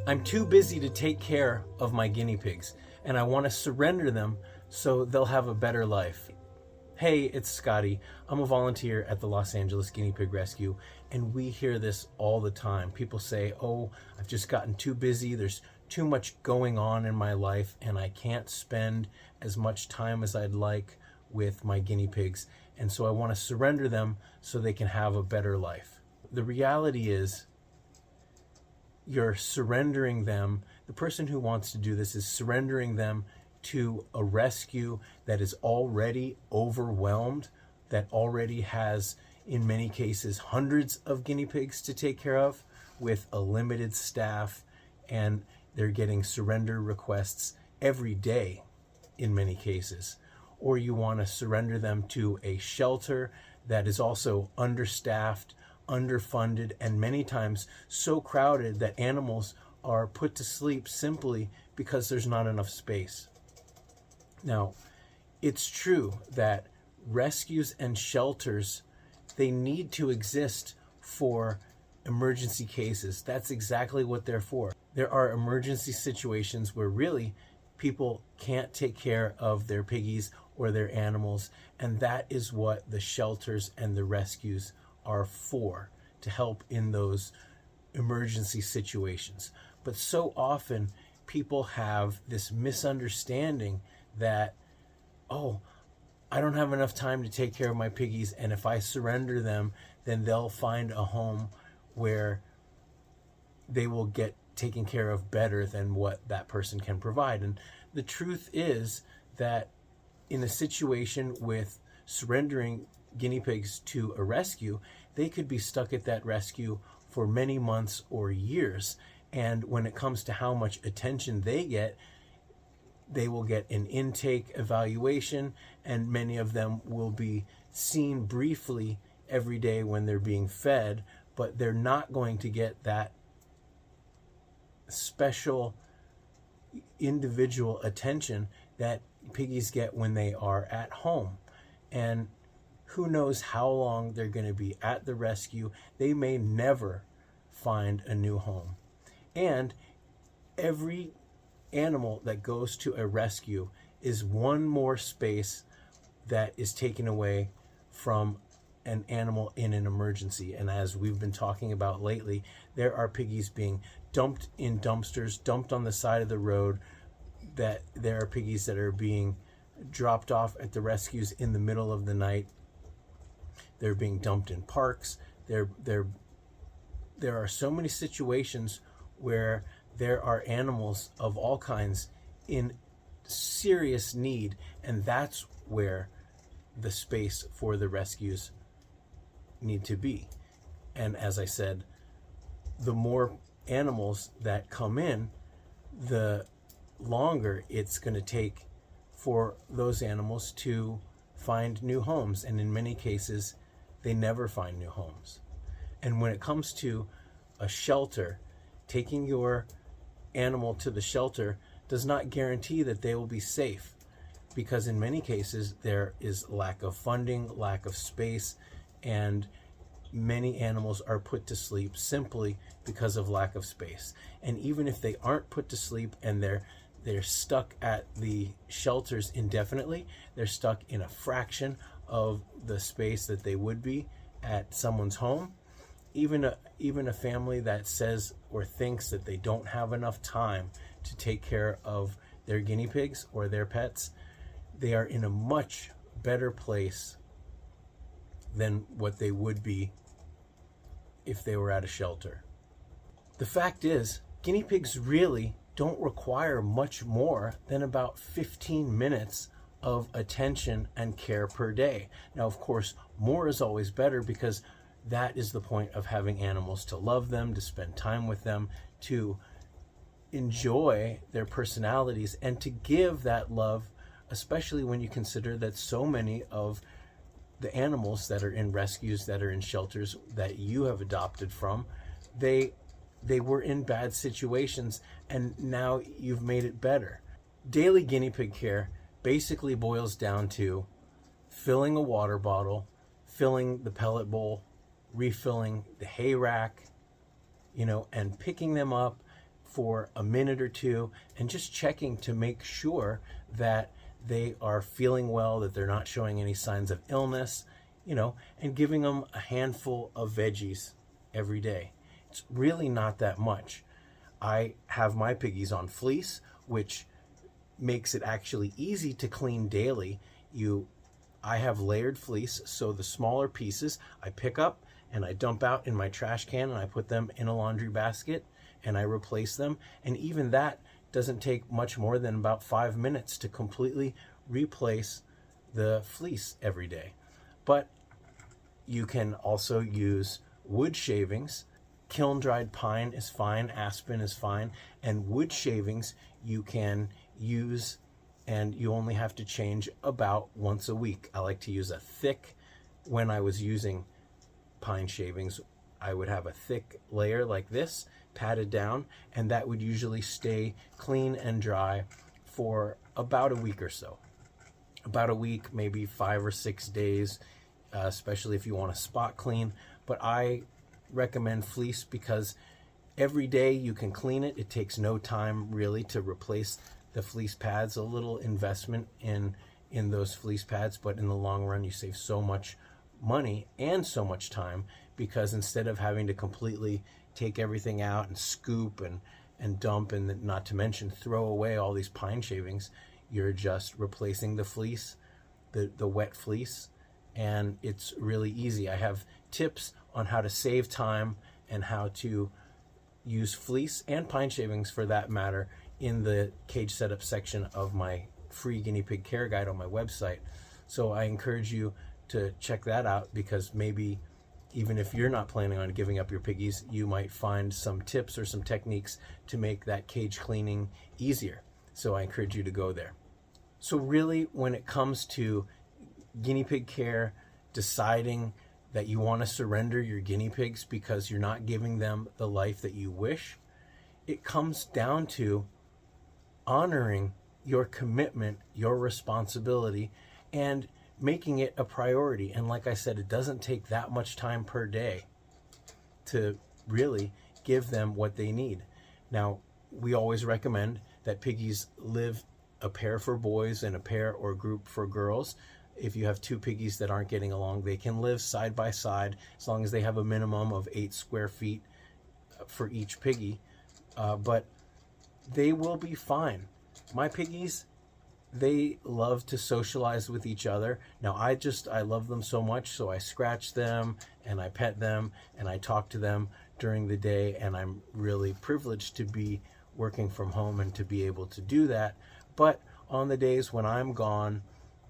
I'm too busy to take care of my guinea pigs, and I want to surrender them so they'll have a better life. Hey, it's Scotty. I'm a volunteer at the Los Angeles Guinea Pig Rescue, and we hear this all the time. People say, oh, I've just gotten too busy. There's too much going on in my life, and I can't spend as much time as I'd like with my guinea pigs, and so I want to surrender them so they can have a better life. The reality is, you're surrendering them. The person who wants to do this is surrendering them to a rescue that is already overwhelmed, that already has, in many cases, hundreds of guinea pigs to take care of with a limited staff, and they're getting surrender requests every day in many cases. Or you want to surrender them to a shelter that is also understaffed, underfunded, and many times so crowded that animals are put to sleep simply because there's not enough space. Now, it's true that rescues and shelters, they need to exist for emergency cases. That's exactly what they're for. There are emergency situations where really people can't take care of their piggies or their animals, and that is what the shelters and the rescues are for, to help in those emergency situations. But so often people have this misunderstanding that, oh, I don't have enough time to take care of my piggies, and if I surrender them, then they'll find a home where they will get taken care of better than what that person can provide. And the truth is that in a situation with surrendering guinea pigs to a rescue, they could be stuck at that rescue for many months or years. And when it comes to how much attention they will get an intake evaluation, and many of them will be seen briefly every day when they're being fed, but they're not going to get that special individual attention that piggies get when they are at home. And who knows how long they're going to be at the rescue. They may never find a new home. And every animal that goes to a rescue is one more space that is taken away from an animal in an emergency. And as we've been talking about lately, there are piggies being dumped in dumpsters, dumped on the side of the road, that there are piggies that are being dropped off at the rescues in the middle of the night. They're being dumped in parks. There are so many situations where there are animals of all kinds in serious need, and that's where the space for the rescues need to be. And as I said, the more animals that come in, the longer it's going to take for those animals to find new homes, and in many cases they never find new homes. And when it comes to a shelter, taking your animal to the shelter does not guarantee that they will be safe, because in many cases there is lack of funding, lack of space, and many animals are put to sleep simply because of lack of space. And even if they aren't put to sleep and they're stuck at the shelters indefinitely, they're stuck in a fraction of the space that they would be at someone's home. Even a family that says or thinks that they don't have enough time to take care of their guinea pigs or their pets, they are in a much better place than what they would be if they were at a shelter. The fact is, guinea pigs really don't require much more than about 15 minutes of attention and care per day. Now, of course, more is always better, because that is the point of having animals, to love them, to spend time with them, to enjoy their personalities, and to give that love, especially when you consider that so many of the animals that are in rescues, that are in shelters that you have adopted from, they were in bad situations, and now you've made it better. Daily guinea pig care basically boils down to filling a water bottle, filling the pellet bowl, refilling the hay rack, and picking them up for a minute or two and just checking to make sure that they are feeling well, that they're not showing any signs of illness, and giving them a handful of veggies every day. It's really not that much. I have my piggies on fleece, which makes it actually easy to clean daily. I have layered fleece, so the smaller pieces I pick up and I dump out in my trash can, and I put them in a laundry basket and I replace them. And even that doesn't take much more than about 5 minutes to completely replace the fleece every day. But you can also use wood shavings. Kiln dried pine is fine, aspen is fine, and wood shavings you can use, and you only have to change about once a week. I like to use a thick, when I was using pine shavings, I would have a thick layer like this, patted down, and that would usually stay clean and dry for about a week or so. About a week, maybe 5 or 6 days, especially if you want to spot clean. But I recommend fleece because every day you can clean it. It takes no time really to replace the fleece pads. A little investment in those fleece pads, but in the long run you save so much money and so much time, because instead of having to completely take everything out and scoop and dump, and not to mention throw away all these pine shavings, you're just replacing the fleece, the wet fleece, and it's really easy. I have tips on how to save time and how to use fleece and pine shavings for that matter in the cage setup section of my free guinea pig care guide on my website. So I encourage you to check that out, because maybe even if you're not planning on giving up your piggies, you might find some tips or some techniques to make that cage cleaning easier. So I encourage you to go there. So really, when it comes to guinea pig care, deciding that you want to surrender your guinea pigs because you're not giving them the life that you wish, it comes down to honoring your commitment, your responsibility, and making it a priority. And like I said, it doesn't take that much time per day to really give them what they need. Now, we always recommend that piggies live a pair for boys and a pair or group for girls. If you have 2 piggies that aren't getting along, they can live side by side as long as they have a minimum of 8 square feet for each piggy. But they will be fine. My piggies, they love to socialize with each other. Now, I love them so much, so I scratch them and I pet them and I talk to them during the day, and I'm really privileged to be working from home and to be able to do that. But on the days when I'm gone,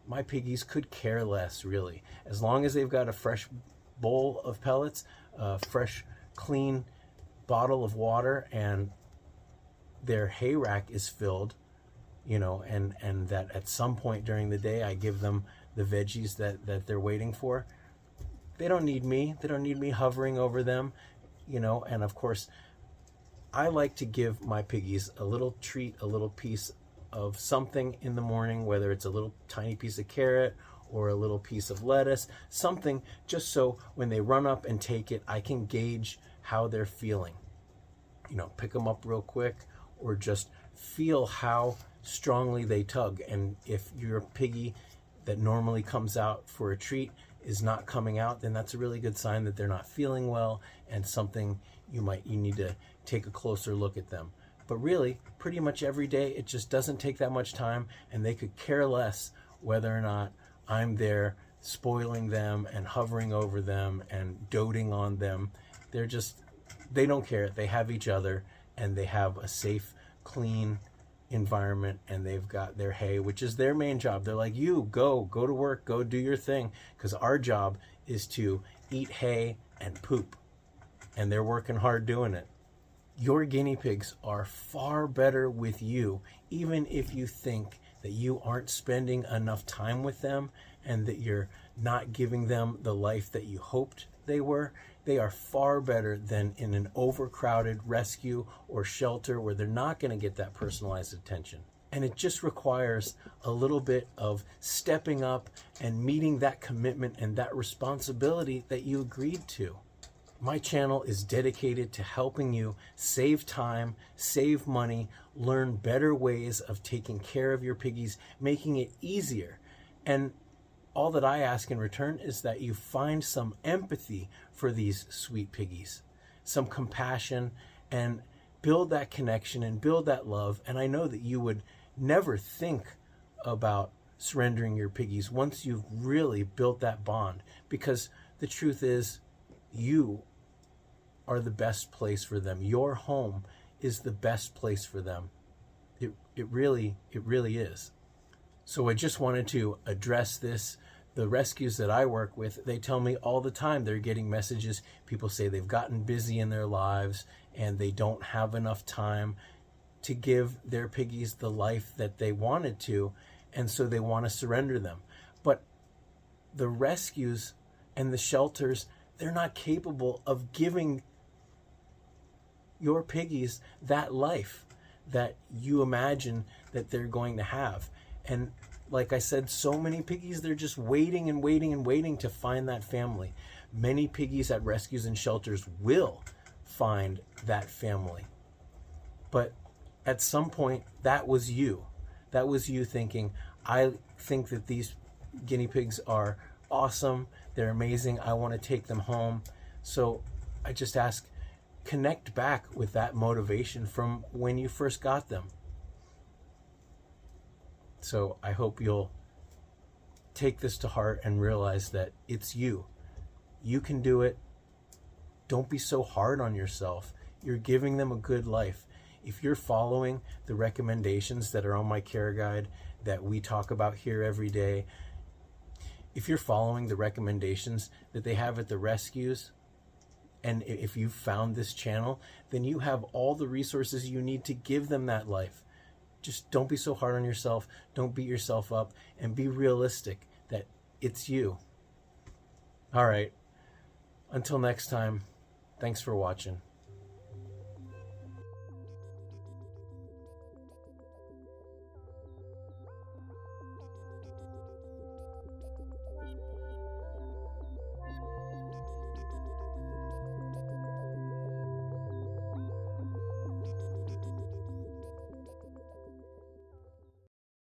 my piggies could care less, really. As long as they've got a fresh bowl of pellets, a fresh, clean bottle of water, and their hay rack is filled, and that at some point during the day I give them the veggies that they're waiting for. They don't need me. They don't need me hovering over them, and of course, I like to give my piggies a little treat, a little piece of something in the morning, whether it's a little tiny piece of carrot or a little piece of lettuce, something just so when they run up and take it, I can gauge how they're feeling. Pick them up real quick, or just feel how strongly they tug. And if your piggy that normally comes out for a treat is not coming out, then that's a really good sign that they're not feeling well, and something you need to take a closer look at them. But really, pretty much every day, it just doesn't take that much time, and they could care less whether or not I'm there spoiling them and hovering over them and doting on them. They don't care. They have each other, and they have a safe, clean environment, and they've got their hay, which is their main job. They're like, go to work, go do your thing, because our job is to eat hay and poop, and they're working hard doing it. Your guinea pigs are far better with you, even if you think that you aren't spending enough time with them and that you're not giving them the life that you hoped they were. They are far better than in an overcrowded rescue or shelter where they're not going to get that personalized attention. And it just requires a little bit of stepping up and meeting that commitment and that responsibility that you agreed to. My channel is dedicated to helping you save time, save money, learn better ways of taking care of your piggies, making it easier. And all that I ask in return is that you find some empathy for these sweet piggies, some compassion, and build that connection and build that love. And I know that you would never think about surrendering your piggies once you've really built that bond, because the truth is, you are the best place for them. Your home is the best place for them. It really is. So I just wanted to address this. The rescues that I work with, they tell me all the time they're getting messages. People say they've gotten busy in their lives and they don't have enough time to give their piggies the life that they wanted to, and so they want to surrender them. But the rescues and the shelters, they're not capable of giving your piggies that life that you imagine that they're going to have. And like I said, so many piggies, they're just waiting and waiting and waiting to find that family. Many piggies at rescues and shelters will find that family. But at some point, that was you. That was you thinking, I think that these guinea pigs are awesome. They're amazing. I want to take them home. So I just ask, connect back with that motivation from when you first got them. So I hope you'll take this to heart and realize that it's you. You can do it. Don't be so hard on yourself. You're giving them a good life. If you're following the recommendations that are on my care guide that we talk about here every day, if you're following the recommendations that they have at the rescues, and if you've found this channel, then you have all the resources you need to give them that life. Just don't be so hard on yourself. Don't beat yourself up, and be realistic that it's you. All right. Until next time, thanks for watching.